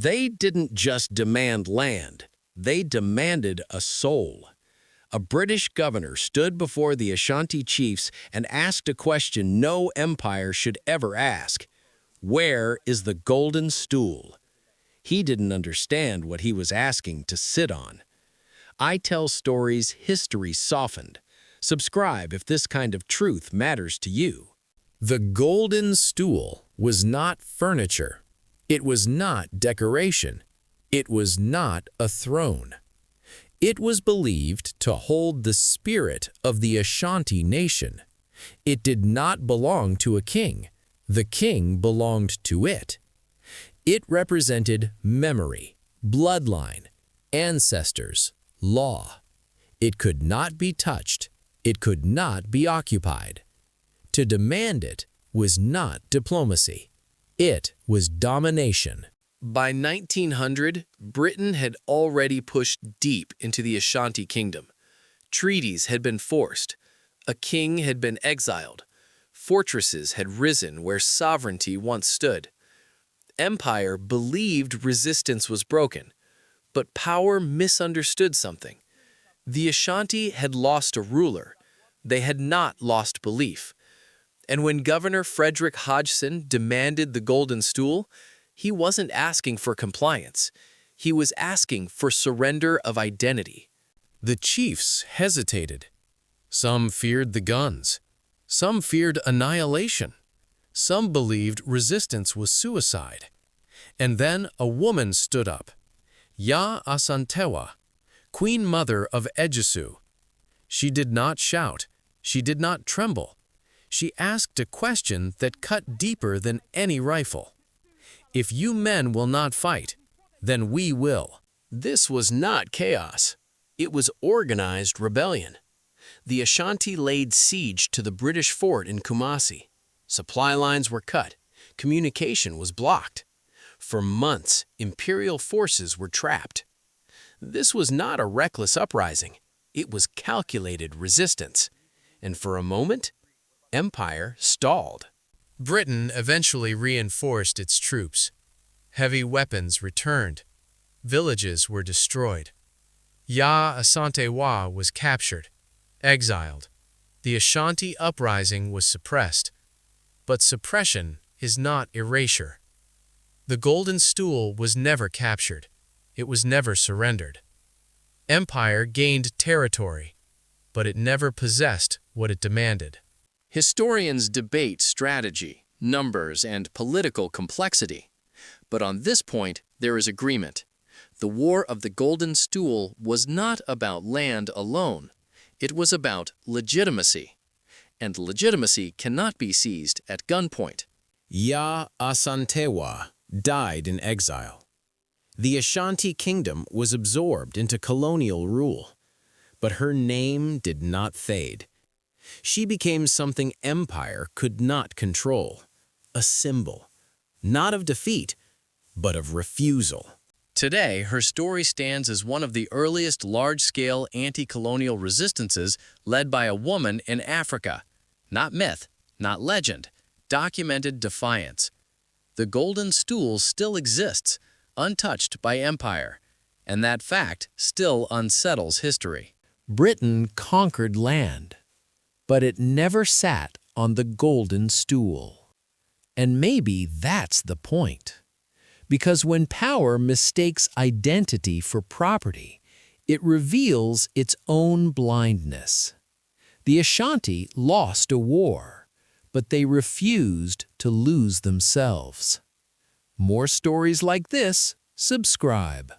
They didn't just demand land, they demanded a soul. A British governor stood before the Ashanti chiefs and asked a question no empire should ever ask. Where is the Golden Stool? He didn't understand what he was asking to sit on. I tell stories history softened. Subscribe if this kind of truth matters to you. The Golden Stool was not furniture. It was not decoration. It was not a throne. It was believed to hold the spirit of the Ashanti nation. It did not belong to a king. The king belonged to it. It represented memory, bloodline, ancestors, law. It could not be touched. It could not be occupied. To demand it was not diplomacy. It was domination. By 1900, Britain had already pushed deep into the Ashanti Kingdom. Treaties had been forced. A king had been exiled. Fortresses had risen where sovereignty once stood. Empire believed resistance was broken, but power misunderstood something. The Ashanti had lost a ruler. They had not lost belief. And when Governor Frederick Hodgson demanded the Golden Stool, he wasn't asking for compliance. He was asking for surrender of identity. The chiefs hesitated. Some feared the guns. Some feared annihilation. Some believed resistance was suicide. And then a woman stood up. Yaa Asantewaa, Queen Mother of Ejisu. She did not shout. She did not tremble. She asked a question that cut deeper than any rifle. If you men will not fight, then we will. This was not chaos. It was organized rebellion. The Ashanti laid siege to the British fort in Kumasi. Supply lines were cut. Communication was blocked. For months, imperial forces were trapped. This was not a reckless uprising. It was calculated resistance. And for a moment, empire stalled. Britain eventually reinforced its troops. Heavy weapons returned. Villages were destroyed. Yaa Asantewaa was captured, exiled. The Ashanti uprising was suppressed. But suppression is not erasure. The Golden Stool was never captured. It was never surrendered. Empire gained territory, but it never possessed what it demanded. Historians debate strategy, numbers, and political complexity. But on this point, there is agreement. The War of the Golden Stool was not about land alone. It was about legitimacy. And legitimacy cannot be seized at gunpoint. Yaa Asantewaa died in exile. The Ashanti Kingdom was absorbed into colonial rule. But her name did not fade. She became something empire could not control, a symbol, not of defeat, but of refusal. Today, her story stands as one of the earliest large-scale anti-colonial resistances led by a woman in Africa. Not myth, not legend, documented defiance. The Golden Stool still exists, untouched by empire, and that fact still unsettles history. Britain conquered land, but it never sat on the Golden Stool. And maybe that's the point. Because when power mistakes identity for property, it reveals its own blindness. The Ashanti lost a war, but they refused to lose themselves. More stories like this, subscribe.